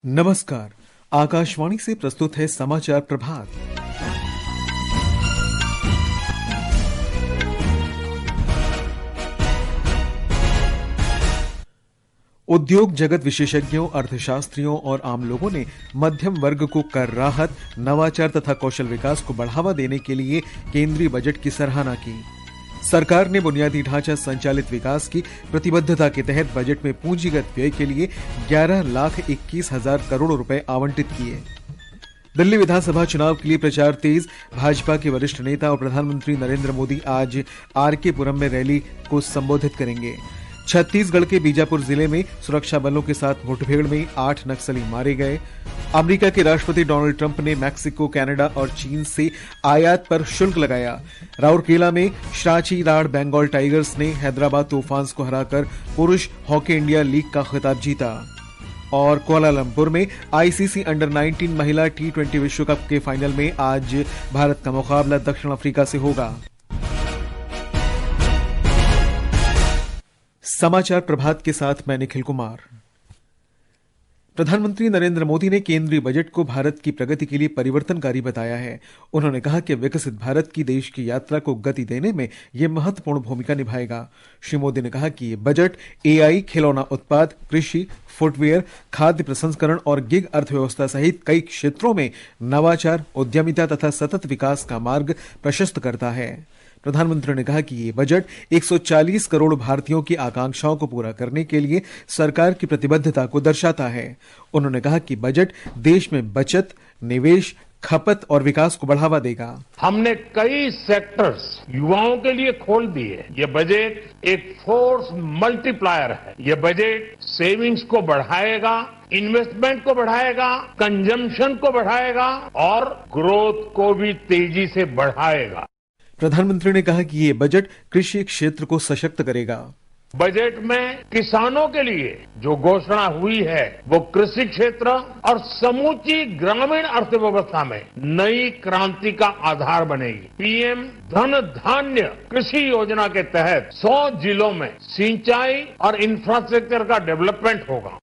नमस्कार। आकाशवाणी से प्रस्तुत है समाचार प्रभात। उद्योग जगत, विशेषज्ञों, अर्थशास्त्रियों और आम लोगों ने मध्यम वर्ग को कर राहत, नवाचार तथा कौशल विकास को बढ़ावा देने के लिए केंद्रीय बजट की सराहना की। सरकार ने बुनियादी ढांचा संचालित विकास की प्रतिबद्धता के तहत बजट में पूंजीगत व्यय के लिए 11,21,000 करोड़ रुपए आवंटित किए। दिल्ली विधानसभा चुनाव के लिए प्रचार तेज। भाजपा के वरिष्ठ नेता और प्रधानमंत्री नरेंद्र मोदी आज आरके पुरम में रैली को संबोधित करेंगे। छत्तीसगढ़ के बीजापुर जिले में सुरक्षा बलों के साथ मुठभेड़ में 8 नक्सली मारे गए। अमेरिका के राष्ट्रपति डोनाल्ड ट्रंप ने मैक्सिको, कनाडा और चीन से आयात पर शुल्क लगाया। राउरकेला में सांची राढ़ बंगाल टाइगर्स ने हैदराबाद तूफान्स को हराकर पुरुष हॉकी इंडिया लीग का खिताब जीता। और कुआलालंपुर में आईसीसी अंडर 19 महिला T20 विश्व कप के फाइनल में आज भारत का मुकाबला दक्षिण अफ्रीका से होगा। समाचार प्रभात के साथ मैं निखिल कुमार। प्रधानमंत्री नरेंद्र मोदी ने केंद्रीय बजट को भारत की प्रगति के लिए परिवर्तनकारी बताया है। उन्होंने कहा कि विकसित भारत की देश की यात्रा को गति देने में यह महत्वपूर्ण भूमिका निभाएगा। श्री मोदी ने कहा कि यह बजट एआई, खिलौना उत्पाद, कृषि, फुटवेयर, खाद्य प्रसंस्करण और गिग अर्थव्यवस्था सहित कई क्षेत्रों में नवाचार, उद्यमिता तथा सतत विकास का मार्ग प्रशस्त करता है। प्रधानमंत्री ने कहा कि ये बजट 140 करोड़ भारतीयों की आकांक्षाओं को पूरा करने के लिए सरकार की प्रतिबद्धता को दर्शाता है। उन्होंने कहा कि बजट देश में बचत, निवेश, खपत और विकास को बढ़ावा देगा। हमने कई सेक्टर्स युवाओं के लिए खोल दिए। ये बजट एक फोर्स मल्टीप्लायर है। ये बजट सेविंग्स को बढ़ाएगा, इन्वेस्टमेंट को बढ़ाएगा, कंजम्पशन को बढ़ाएगा और ग्रोथ को भी तेजी से बढ़ाएगा। प्रधानमंत्री ने कहा कि ये बजट कृषि क्षेत्र को सशक्त करेगा। बजट में किसानों के लिए जो घोषणा हुई है वो कृषि क्षेत्र और समूची ग्रामीण अर्थव्यवस्था में नई क्रांति का आधार बनेगी। पीएम धन धान्य कृषि योजना के तहत 100 जिलों में सिंचाई और इंफ्रास्ट्रक्चर का डेवलपमेंट होगा।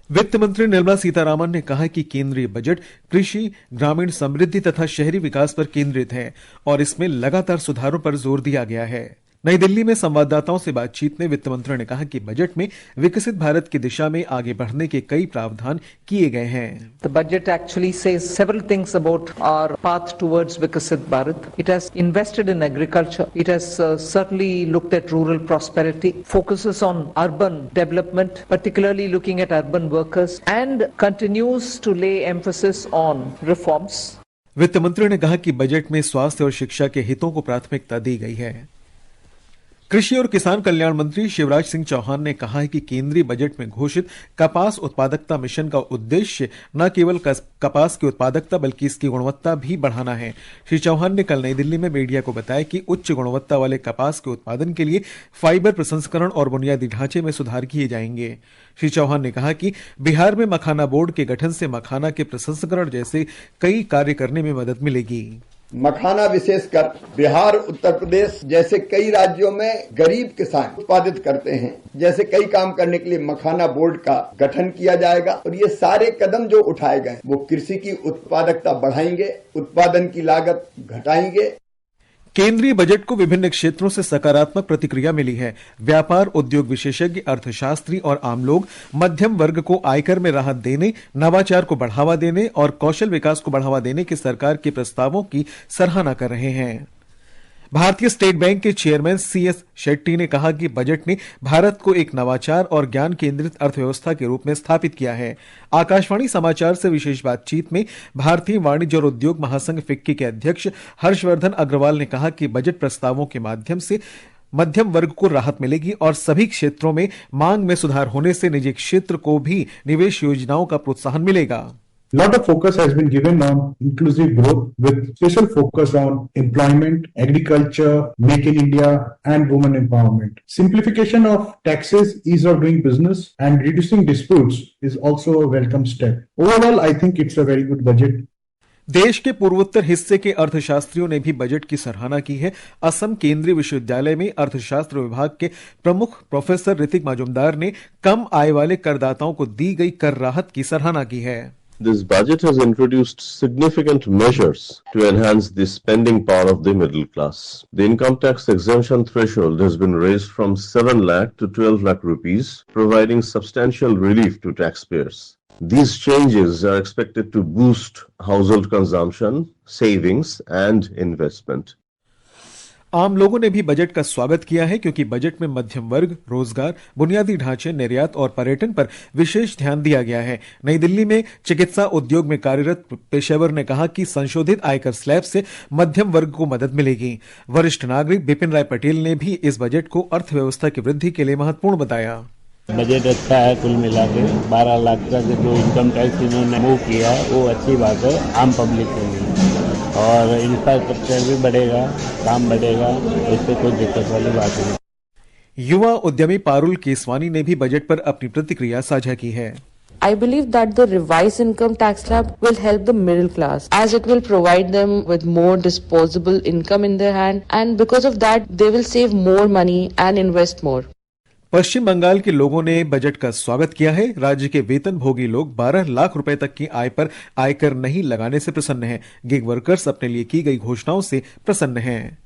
वित्त मंत्री निर्मला सीतारामन ने कहा कि केंद्रीय बजट कृषि, ग्रामीण समृद्धि तथा शहरी विकास पर केंद्रित है और इसमें लगातार सुधारों पर जोर दिया गया है। नई दिल्ली में संवाददाताओं से बातचीत में वित्त मंत्री ने कहा कि बजट में विकसित भारत की दिशा में आगे बढ़ने के कई प्रावधान किए गए हैं। The budget actually says several things about our path towards Viksit Bharat. It has invested in agriculture. It has certainly looked at rural prosperity, focuses on urban development, particularly looking at urban workers, and continues to lay emphasis on reforms. वित्त मंत्री ने कहा कि budget में स्वास्थ्य और शिक्षा के हितों को प्राथमिकता दी गई है। कृषि और किसान कल्याण मंत्री शिवराज सिंह चौहान ने कहा है कि केंद्रीय बजट में घोषित कपास उत्पादकता मिशन का उद्देश्य न केवल कपास की उत्पादकता बल्कि इसकी गुणवत्ता भी बढ़ाना है। श्री चौहान ने कल नई दिल्ली में मीडिया को बताया कि उच्च गुणवत्ता वाले कपास के उत्पादन के लिए फाइबर प्रसंस्करण और बुनियादी ढांचे में सुधार किए जाएंगे। श्री चौहान ने कहा कि बिहार में मखाना बोर्ड के गठन से मखाना के प्रसंस्करण जैसे कई कार्य करने में मदद मिलेगी। मखाना विशेषकर बिहार, उत्तर प्रदेश जैसे कई राज्यों में गरीब किसान उत्पादित करते हैं। जैसे कई काम करने के लिए मखाना बोर्ड का गठन किया जाएगा और ये सारे कदम जो उठाए गए वो कृषि की उत्पादकता बढ़ाएंगे, उत्पादन की लागत घटाएंगे। केंद्रीय बजट को विभिन्न क्षेत्रों से सकारात्मक प्रतिक्रिया मिली है। व्यापार, उद्योग विशेषज्ञ, अर्थशास्त्री और आम लोग मध्यम वर्ग को आयकर में राहत देने, नवाचार को बढ़ावा देने और कौशल विकास को बढ़ावा देने के सरकार के प्रस्तावों की सराहना कर रहे हैं। भारतीय स्टेट बैंक के चेयरमैन CS शेट्टी ने कहा कि बजट ने भारत को एक नवाचार और ज्ञान केंद्रित अर्थव्यवस्था के रूप में स्थापित किया है। आकाशवाणी समाचार से विशेष बातचीत में भारतीय वाणिज्य और उद्योग महासंघ फिक्की के अध्यक्ष हर्षवर्धन अग्रवाल ने कहा कि बजट प्रस्तावों के माध्यम से मध्यम वर्ग को राहत मिलेगी और सभी क्षेत्रों में मांग में सुधार होने से निजी क्षेत्र को भी निवेश योजनाओं का प्रोत्साहन मिलेगा। Lot of focus has been given on inclusive growth with special focus on employment, agriculture, make in India and women empowerment. Simplification of taxes, ease of doing business and reducing disputes is also a welcome step. Overall, I think it's a very good budget. देश के पूर्वोत्तर हिस्से के अर्थशास्त्रियों ने भी budget की सराहना की है। असम केंद्रीय विश्वविद्यालय में अर्थशास्त्र विभाग के प्रमुख प्रोफेसर ऋतिक मजूमदार ने कम आय वाले करदाताओं को दी गई कर राहत की सराहना की है। This budget has introduced significant measures to enhance the spending power of the middle class. The income tax exemption threshold has been raised from 7 lakh to 12 lakh rupees, providing substantial relief to taxpayers. These changes are expected to boost household consumption, savings and investment. आम लोगों ने भी budget का स्वागत किया है क्योंकि budget में मध्यम वर्ग, रोजगार, बुनियादी ढांचे, निर्यात और पर्यटन पर विशेष ध्यान दिया गया है। नई दिल्ली में चिकित्सा उद्योग में कार्यरत पेशेवर ने कहा कि संशोधित आयकर स्लैब से मध्यम वर्ग को मदद मिलेगी। वरिष्ठ नागरिक बिपिन राय पटेल ने भी इस बजट को अर्थव्यवस्था की वृद्धि के लिए महत्वपूर्ण बताया। बजट अच्छा है, कुल मिला के 12 लाख तक जो इनकम टैक्स इन्होंने मूव किया है वो अच्छी बात है आम पब्लिक के लिए, और इंफ्रास्ट्रक्चर भी बढ़ेगा, काम बढ़ेगा, इससे कोई दिक्कत वाली बात नहीं। युवा उद्यमी पारुल केसवानी ने भी बजट पर अपनी प्रतिक्रिया साझा की है। I believe that the revised income tax slab will help the middle class as it will provide them with more disposable income in their hand, and because of that they will save more money and invest more. पश्चिम बंगाल के लोगों ने budget का स्वागत किया है। राज्य के वेतन भोगी लोग 12 लाख रुपए तक की आय पर आयकर नहीं लगाने से प्रसन्न हैं। गिग वर्कर्स अपने लिए की गई घोषणाओं से प्रसन्न हैं।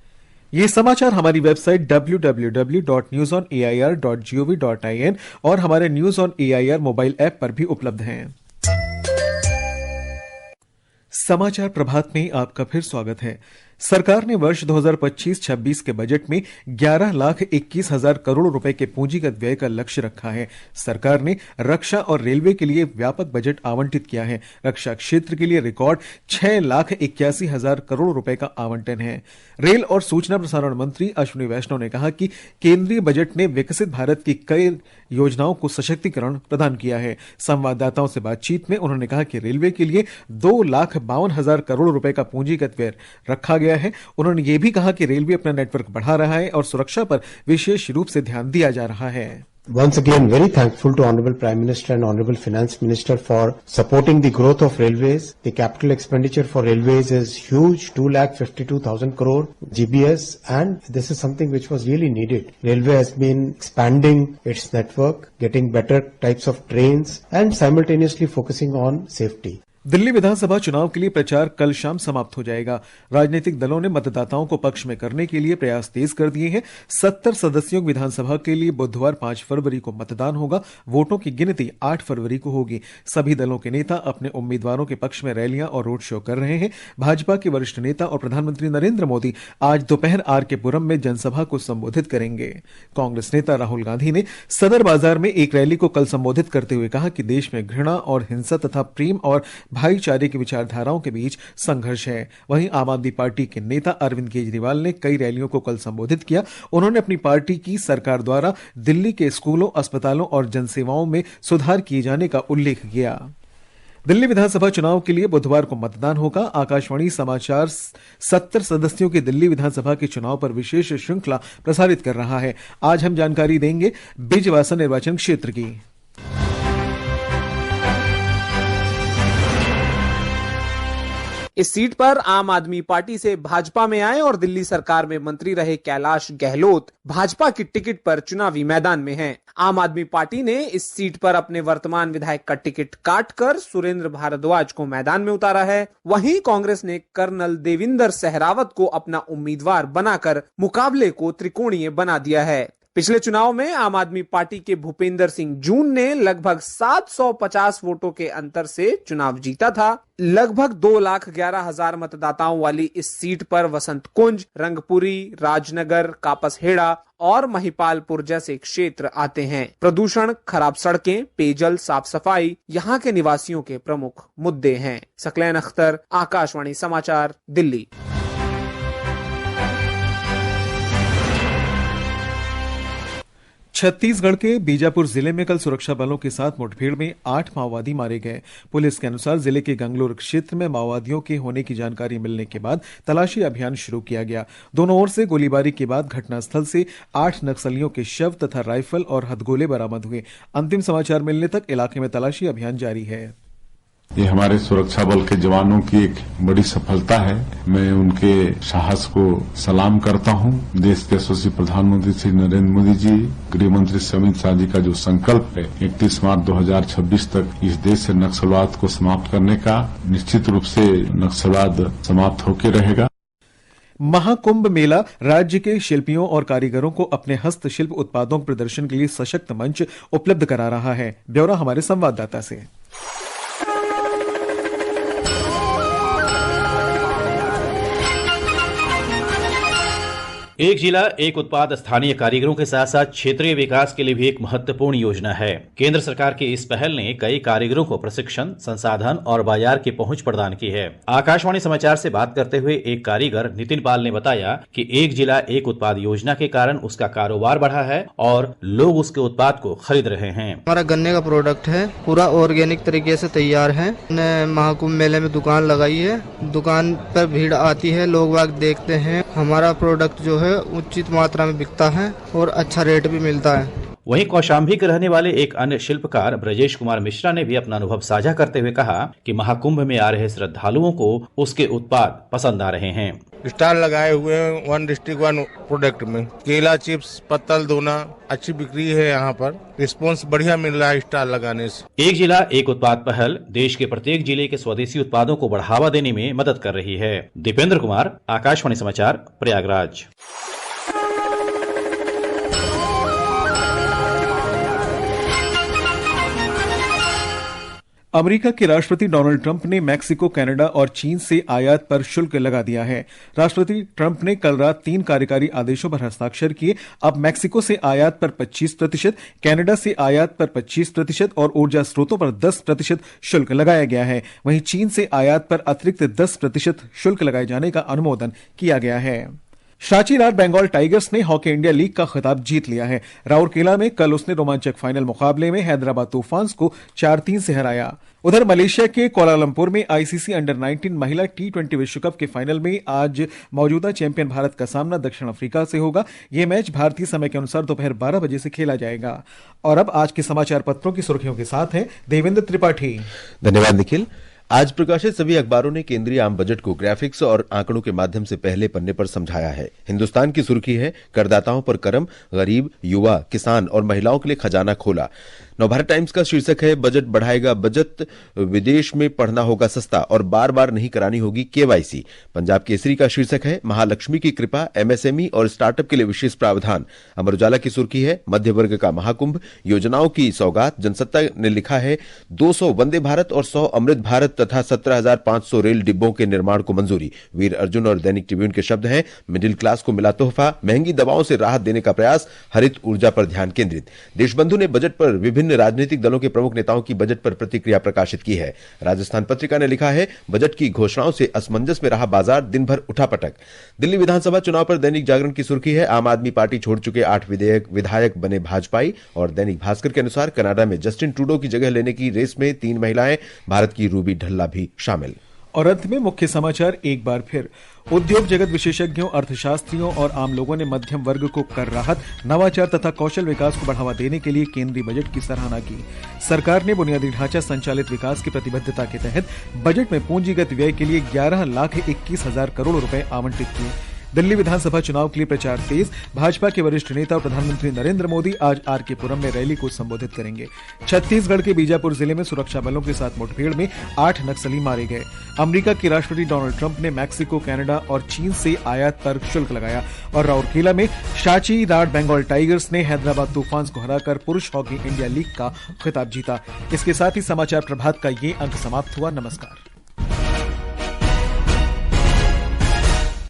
ये समाचार हमारी वेबसाइट www.newsonair.gov.in और हमारे news on AIR mobile app पर भी उपलब्ध हैं। समाचार प्रभात में आपका फिर स्वागत है। सरकार ने वर्ष 2025-26 के बजट में 11,21,000 करोड़ रुपए के पूंजीगत व्यय का लक्ष्य रखा है। सरकार ने रक्षा और रेलवे के लिए व्यापक बजट आवंटित किया है। रक्षा क्षेत्र के लिए रिकॉर्ड 6,81,000 करोड़ रुपए का आवंटन है। रेल और सूचना प्रसारण मंत्री अश्विनी वैष्णव ने कहा कि केंद्रीय बजट ने विकसित भारत की कई योजनाओं को सशक्तिकरण प्रदान किया है। संवाददाताओं से बातचीत में उन्होंने कहा कि रेलवे के लिए 2,52,000 करोड़ रुपए का पूंजीगत व्यय रखा गया है। उन्होंने ये भी कहा कि रेलवे अपना नेटवर्क बढ़ा रहा है और सुरक्षा पर विशेष रूप से ध्यान दिया जा रहा है। Once again, very thankful to Honorable Prime Minister and Honorable Finance Minister for supporting the growth of railways. The capital expenditure for railways is huge, 2,52,000 crore GBS, and this is something which was really needed. Railway has been expanding its network, getting better types of trains, and simultaneously focusing on safety. Delhi विधानसभा चुनाव के लिए प्रचार कल शाम समाप्त हो जाएगा। राजनीतिक दलों ने मतदाताओं को पक्ष में करने के लिए प्रयास तेज कर दिए हैं। 70 सदस्यों की विधानसभा के लिए बुधवार 5 फरवरी को मतदान होगा। वोटों की गिनती 8 फरवरी को होगी। सभी दलों के नेता अपने उम्मीदवारों के पक्ष में रैलियां और रोड शो कर रहे हैं। भाजपा के वरिष्ठ नेता और प्रधानमंत्री नरेंद्र मोदी आज दोपहर आर के पुरम में जनसभा को संबोधित करेंगे। कांग्रेस नेता राहुल गांधी ने सदर बाजार में एक रैली को कल संबोधित करते हुए कहा कि देश में घृणा और हिंसा तथा प्रेम और भाईचारे की विचारधाराओं के बीच संघर्ष है। वहीं आम आदमी पार्टी के नेता अरविंद केजरीवाल ने कई रैलियों को कल संबोधित किया। उन्होंने अपनी पार्टी की सरकार द्वारा दिल्ली के स्कूलों, अस्पतालों और जनसेवाओं में सुधार किए जाने का उल्लेख किया। दिल्ली विधानसभा चुनाव के लिए बुधवार को मतदान होगा। आकाशवाणी समाचार 70 सदस्यों की दिल्ली विधानसभा के चुनाव पर विशेष श्रृंखला प्रसारित कर रहा है। आज हम जानकारी देंगे बिजवासा निर्वाचन क्षेत्र की। इस सीट पर आम आदमी पार्टी से भाजपा में आए और दिल्ली सरकार में मंत्री रहे कैलाश गहलोत भाजपा की टिकट पर चुनावी मैदान में हैं। आम आदमी पार्टी ने इस सीट पर अपने वर्तमान विधायक का टिकट काटकर सुरेंद्र भारद्वाज को मैदान में उतारा है। वहीं कांग्रेस ने कर्नल देविंदर सहरावत को अपना उम्मीदवार बनाकर मुकाबले को त्रिकोणीय बना दिया है। पिछले चुनाव में आम आदमी पार्टी के भूपेंद्र सिंह जून ने लगभग 750 वोटों के अंतर से चुनाव जीता था। लगभग 2,11,000 मतदाताओं वाली इस सीट पर वसंत कुंज, रंगपुरी, राजनगर, कापसहेड़ा और महिपालपुर जैसे क्षेत्र आते हैं। प्रदूषण, खराब सड़कें, पेयजल, साफ सफाई यहाँ के निवासियों के प्रमुख मुद्दे हैं। सकलैन अख्तर, आकाशवाणी समाचार, दिल्ली। छत्तीसगढ़ के बीजापुर जिले में कल सुरक्षा बलों के साथ मुठभेड़ में 8 माओवादी मारे गए। पुलिस के अनुसार जिले के गंगलोर क्षेत्र में माओवादियों के होने की जानकारी मिलने के बाद तलाशी अभियान शुरू किया गया। दोनों ओर से गोलीबारी के बाद घटनास्थल से 8 नक्सलियों के शव तथा राइफल और हथगोले बरामद हुए। अंतिम समाचार मिलने तक इलाके में तलाशी अभियान जारी है। ये हमारे सुरक्षा बल के जवानों की एक बड़ी सफलता है। मैं उनके साहस को सलाम करता हूं। देश के यशस्वी प्रधानमंत्री श्री नरेंद्र मोदी जी, गृह मंत्री श्री अमित शाह जी का जो संकल्प है 31 मार्च 2026 तक इस देश से नक्सलवाद को समाप्त करने का, निश्चित रूप से नक्सलवाद समाप्त होकर रहेगा। महाकुंभ मेला राज्य के शिल्पियों और कारीगरों को अपने हस्तशिल्प उत्पादों के प्रदर्शन के लिए सशक्त मंच उपलब्ध करा रहा है। ब्यौरा हमारे संवाददाता से। एक जिला एक उत्पाद स्थानीय कारीगरों के साथ साथ क्षेत्रीय विकास के लिए भी एक महत्वपूर्ण योजना है। केंद्र सरकार की इस पहल ने कई कारीगरों को प्रशिक्षण, संसाधन और बाजार की पहुंच प्रदान की है। आकाशवाणी समाचार से बात करते हुए एक कारीगर नितिन पाल ने बताया कि एक जिला एक उत्पाद योजना के कारण उसका कारोबार बढ़ा है और लोग उसके उत्पाद को खरीद रहे हैं। हमारा गन्ने का प्रोडक्ट है, पूरा ऑर्गेनिक तरीके से तैयार है। महाकुंभ मेले में दुकान लगाई है, दुकान पर भीड़ आती है, लोग बाग देखते हैं। हमारा प्रोडक्ट जो है उचित मात्रा में बिकता है और अच्छा रेट भी मिलता है। वहीं कौशाम्बी के रहने वाले एक अन्य शिल्पकार ब्रजेश कुमार मिश्रा ने भी अपना अनुभव साझा करते हुए कहा कि महाकुंभ में आ रहे श्रद्धालुओं को उसके उत्पाद पसंद आ रहे हैं। स्टाल लगाए हुए हैं 1 डिस्ट्रिक्ट 1 प्रोडक्ट में। केला चिप्स, पत्तल दोना अच्छी बिक्री है। यहाँ पर रिस्पांस बढ़िया मिल रहा है स्टाल लगाने से। एक जिला एक उत्पाद पहल देश के प्रत्येक जिले के स्वदेशी उत्पादों को बढ़ावा देने में मदद कर रही है। दीपेंद्र कुमार, आकाशवाणी समाचार, प्रयागराज। अमेरिका के राष्ट्रपति डोनाल्ड ट्रंप ने मैक्सिको, कनाडा और चीन से आयात पर शुल्क लगा दिया है। राष्ट्रपति ट्रंप ने कल रात 3 कार्यकारी आदेशों पर हस्ताक्षर किए। अब मैक्सिको से आयात पर 25%, कनाडा से आयात पर 25% और ऊर्जा स्रोतों पर 10% शुल्क लगाया गया है। वहीं चीन से आयात पर अतिरिक्त 10% शुल्क लगाए जाने का अनुमोदन किया गया है। सांची राड बंगाल टाइगर्स ने हॉकी इंडिया लीग का खिताब जीत लिया है। राउरकेला में कल उसने रोमांचक फाइनल मुकाबले में हैदराबाद तूफान्स को 4-3 से हराया। उधर मलेशिया के कोलालंपुर में आईसीसी अंडर 19 महिला T20 विश्व कप के फाइनल में आज मौजूदा चैंपियन भारत का सामना दक्षिण अफ्रीका से होगा। यह मैच भारतीय समय के अनुसार दोपहर 12 बजे से खेला जाएगा। और अब आज के समाचार पत्रों की सुर्खियों के साथ हैं देवेंद्र त्रिपाठी। धन्यवाद निखिल। आज प्रकाशित सभी अखबारों ने केंद्रीय आम बजट को ग्राफिक्स और आंकड़ों के माध्यम से पहले पन्ने पर समझाया है। हिंदुस्तान की सुर्खी है, करदाताओं पर करम, गरीब, युवा, किसान और महिलाओं के लिए खजाना खोला। नवभारत टाइम्स का शीर्षक है, बजट बढ़ाएगा बचत, विदेश में पढ़ना होगा सस्ता और बार बार नहीं करानी होगी केवाईसी। पंजाब केसरी का शीर्षक है, महालक्ष्मी की कृपा, एमएसएमई और स्टार्टअप के लिए विशेष प्रावधान। अमर उजाला की सुर्खी है, मध्य वर्ग का महाकुंभ, योजनाओं की सौगात। जनसत्ता ने लिखा है, 200 वंदे भारत और 100 अमृत भारत तथा 17,500 रेल डिब्बों के निर्माण को मंजूरी। वीर अर्जुन और दैनिक ट्रिब्यून के शब्द हैं, मिडिल क्लास को मिला तोहफा, महंगी दवाओं से राहत देने का प्रयास, हरित ऊर्जा पर ध्यान केंद्रित। देशबंधु ने बजट पर विभिन्न राजनीतिक दलों के प्रमुख नेताओं की बजट पर प्रतिक्रिया प्रकाशित की है। राजस्थान पत्रिका ने लिखा है, बजट की घोषणाओं से असमंजस में रहा बाजार, दिन भर उठापटक। दिल्ली विधानसभा चुनाव पर दैनिक जागरण की सुर्खी है, आम आदमी पार्टी छोड़ चुके 8 विधायक बने भाजपाई। और दैनिक भास्कर के अनुसार, कनाडा में जस्टिन ट्रूडो की जगह लेने की रेस में 3 महिलाएं, भारत की रूबी ढल्ला भी शामिल। और अंत में मुख्य समाचार एक बार फिर। उद्योग जगत विशेषज्ञों, अर्थशास्त्रियों और आम लोगों ने मध्यम वर्ग को कर राहत, नवाचार तथा कौशल विकास को बढ़ावा देने के लिए केंद्रीय बजट की सराहना की। सरकार ने बुनियादी ढांचा संचालित विकास की प्रतिबद्धता के तहत बजट में पूंजीगत व्यय के लिए 11,21,000 करोड़ रुपए आवंटित किए। दिल्ली विधानसभा चुनाव के लिए प्रचार तेज। भाजपा के वरिष्ठ नेता और प्रधानमंत्री नरेंद्र मोदी आज आरके पुरम में रैली को संबोधित करेंगे। छत्तीसगढ़ के बीजापुर जिले में सुरक्षा बलों के साथ मुठभेड़ में 8 नक्सली मारे गए। अमेरिका के राष्ट्रपति डोनाल्ड ट्रंप ने मैक्सिको, कनाडा और चीन से आयात पर शुल्क लगाया। और राउरकेला में सांची राड बंगाल टाइगर्स ने हैदराबाद तूफान्स को हराकर पुरुष हॉकी इंडिया लीग का खिताब जीता। इसके साथ ही समाचार प्रभात का ये अंक समाप्त हुआ। नमस्कार।